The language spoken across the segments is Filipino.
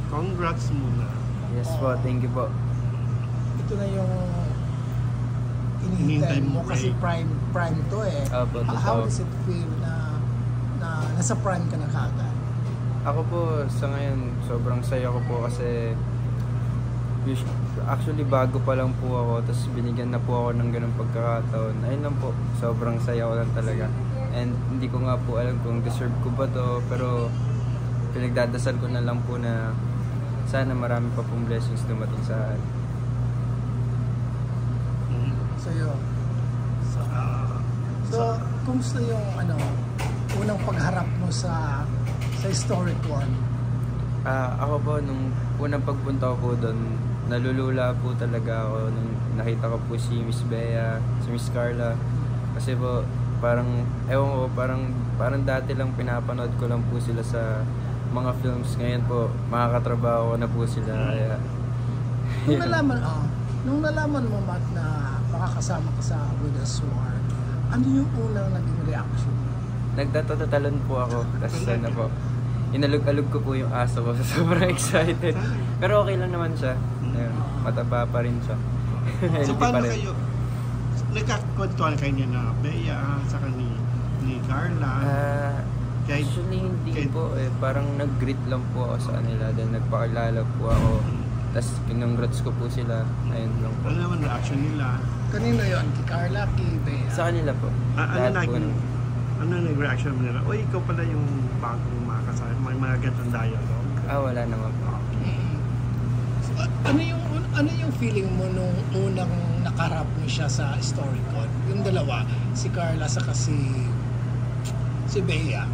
Congrats muna. Yes po, thank you po. Ito na yung hinihintay mo kasi break. prime to eh. Opo, How totoo. does it feel na nasa prime ka na kagad? Ako po, sa ngayon, sobrang saya ko po kasi actually bago pa lang po ako, tapos binigyan na po ako ng ganung pagkakataon. Ayun lang po, sobrang saya ko lang talaga. And hindi ko nga po alam kung deserve ko ba to, pero pinagdadasal ko na lang po na sana marami pa pong blessings dumating sa akin. So yun. So kumusta yung unang pagharap mo sa historic one? Ako po, nung unang pagpunta ko po doon, nalulula po talaga ako nung nakita ko po si Miss Bea, si Miss Carla. Kasi po, parang, ewan ko, parang dati lang pinapanood ko lang po sila sa mga films. Ngayon po, makakatrabaho ko na po sila. Kaya, nung nalaman mo, Matt, na makakasama ka sa With a Sword, ano yung unang naging reaction mo? nagtatatalon po ako. Tapos po, inalog-alog ko po yung aso ko. Sobrang excited. Pero okay lang naman siya. Ayun, mataba pa rin siya. So Healthy paano pa rin. kayo, nagkakwentuhan kayo niya na Bea, saka ni Carla? Actually hindi po eh. Parang nag-greet lang po ako sa kanila. Then nagpakilala po ako. Tapos kinongrats ko po sila. Ayun lang po. Ano naman reaction nila? Kanino yun? Kay Carla, kay Bea? Sa kanila po. Ano nag-reaction mo nila? O ikaw pala yung bagong makakasama. May mga gantong dialogue. Wala naman po. So, ano yung feeling mo nung unang nakarap mo siya sa Storycon? Yung dalawa, si Carla saka si Bea.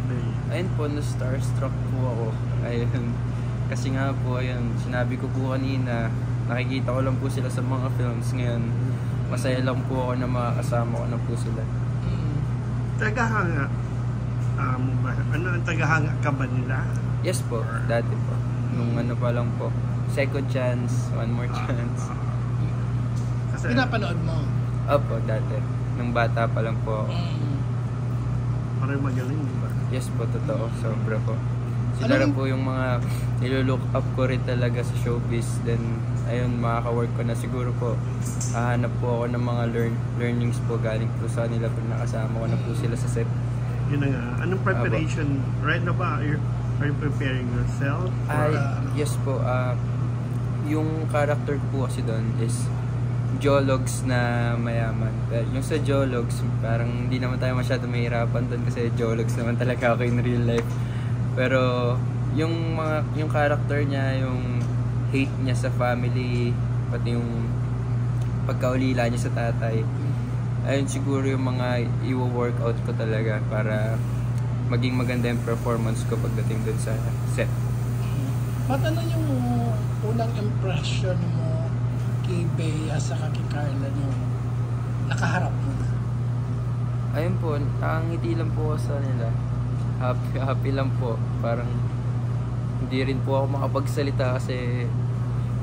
Ayun po, na-starstruck po ako. Ayun. Kasi nga po, ayun, sinabi ko po kanina, nakikita ko lang po sila sa mga films ngayon. Masaya lang po ako na makakasama ko na po sila. Tagahanga mo ba? Tagahanga ka ba nila? Yes po, dati po. Nung ano pa lang po. Second chance, one more chance. Kasi Pinapanood mo? Opo, dati. Nung bata pa lang po ako. parang magaling, di ba? Yes po, totoo. Sobra po. Sila rin po yung mga nilulook up ko rin talaga sa showbiz. Then, ayun, makaka-work ko na siguro po. Hahanap po ako ng mga learnings po galing po sa nila pag nakasama ko na po sila sa set. Yun na nga. Anong preparation? Right na ba? Are you preparing yourself? Yes po. Yung character po kasi doon is geologs na mayaman. Yung sa geologs, parang hindi naman tayo masyado mahirapan doon kasi geologs naman talaga ako in real life. Pero yung character niya, yung hate niya sa family, pati yung pagkaulila niya sa tatay, ayun siguro yung mga i-workout ko talaga para maging maganda yung performance ko pagdating dun sa set. Ano yung unang impression mo kay Bea sa kay Carla nung nakaharap mo na? Ayun po, nakangiti lang po ako sa nila. Happy lang po. Parang hindi rin po ako makapagsalita kasi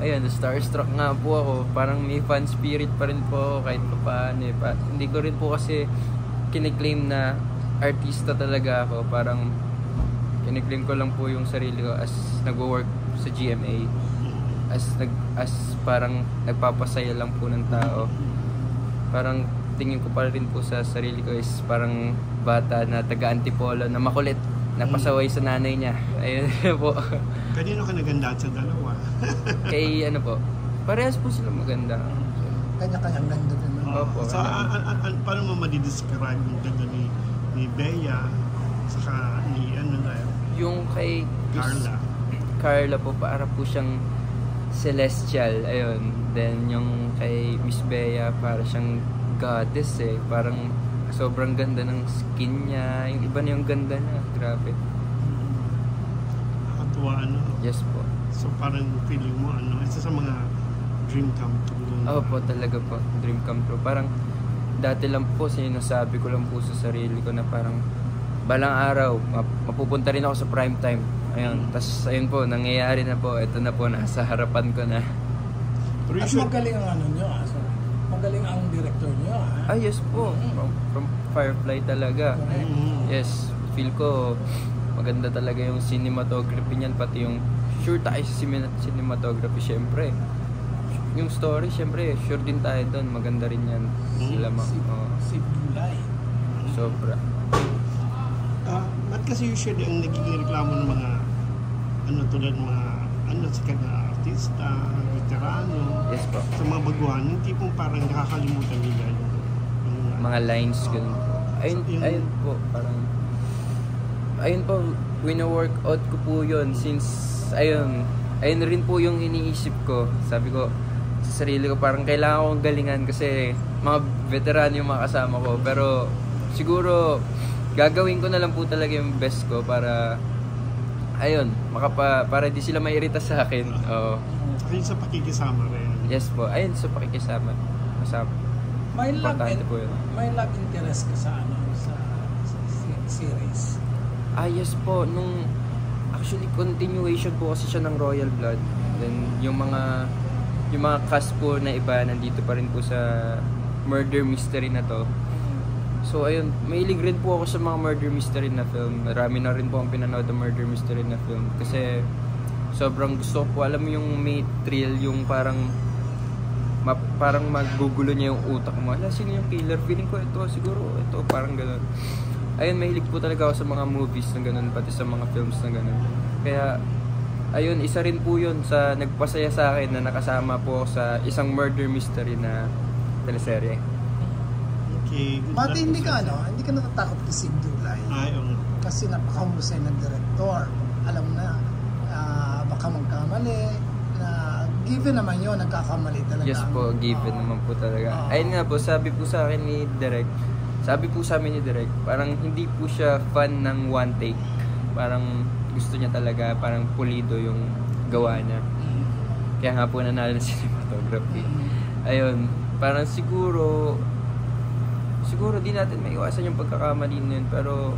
ayun, starstruck nga po ako. Parang may fan spirit pa rin po ako kahit pa paano eh. Hindi ko rin po kasi kiniklaim na artista talaga ako. Parang kiniklaim ko lang po yung sarili ko as nagwo-work sa GMA. As parang nagpapasaya lang po ng tao. Parang tingin ko pa rin po sa sarili ko is parang bata na taga-Antipolo na makulit, napasaway sa nanay niya. Ayun po. Kanino ka nagandaan sa dalawa? Kay ano po, parehas po sila maganda. Kanya-kanyang ganda din. Opo. So, paano mo madidescribe yung ganda ni Bea saka ni Yung kay Carla po, para po siyang celestial. Ayun. Then yung kay Miss Bea, para siyang goddess eh. Parang sobrang ganda ng skin niya. Yung iba na yung ganda niya. Grabe. Nakatuwa, Yes po. So parang feeling mo, isa sa mga dream come true. Po, talaga po. Dream come true. Parang dati lang po, sinasabi ko lang po sa sarili ko na parang balang araw, mapupunta rin ako sa prime time. Ayun. Tapos ayun po, nangyayari na po. Ito na po, nasa harapan ko na. At magaling ang nyo. So, magaling ang director nyo. Yes po. From Firefly talaga. Yes. Feel ko maganda talaga yung cinematography niyan, pati yung sure tayo sa cinematography, syempre. Yung story, syempre, sure din tayo doon. Maganda rin yan. Sila Si Bulay. sobra. Ba't kasi usually ang nagiging reklamo ng mga tulad ng mga sikat na artista, veterano, Yes po. sa mga baguhan, yung tipong parang nakakalimutan nila yung Mga lines, ganun po. Ayun po, parang... Ayun po, wino-workout ko po yun since, ayun rin po yung iniisip ko. Sabi ko, sa sarili ko, parang kailangan kong galingan kasi mga veterano yung mga kasama ko. Pero, siguro, gagawin ko na lang po talaga yung best ko para, ayun, para di sila mairita sa akin. Oo. Ayun sa pakikisama rin. Yes po, ayun sa pakikisama. May love Importante po yun. may love interest ka sa series. Yes po, actually continuation po kasi siya ng Royal Blood. Then yung mga cast po na iba nandito pa rin po sa murder mystery na to. So ayun, mahilig rin po ako sa mga murder mystery na film. Marami na rin po ang pinanood ng murder mystery na film kasi sobrang gusto ko. Alam mo yung may thrill, yung parang magugulo niya yung utak mo. Sino yung killer? Feeling ko siguro ito, parang gano'n. Ayun, mahilig po talaga ako sa mga movies na gano'n, pati sa mga films na gano'n. Kaya, ayun, isa rin po yun sa nagpasaya sa akin na nakasama po sa isang murder mystery na teleserye. Okay. Pati hindi ka natatakot kay Sig Dulay. Kasi napakahusay ng direktor. Alam na, baka magkamali. Given naman yun, nagkakamali talaga. Yes po, given naman po talaga. Ayun nga po, sabi po sa amin ni Direk, parang hindi po siya fan ng one take. Parang gusto niya talaga, parang pulido yung gawa niya. Kaya nga po nanalo ng cinematography. Ayun, parang siguro di natin maiwasan yung pagkakamali na yun, pero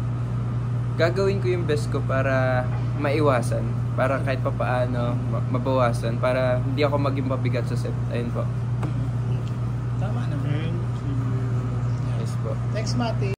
gagawin ko yung best ko para maiwasan, para kahit papaano mabawasan, para hindi ako maging mabigat sa set. Ayun po. Tama naman. Yes po. Thanks, Mati.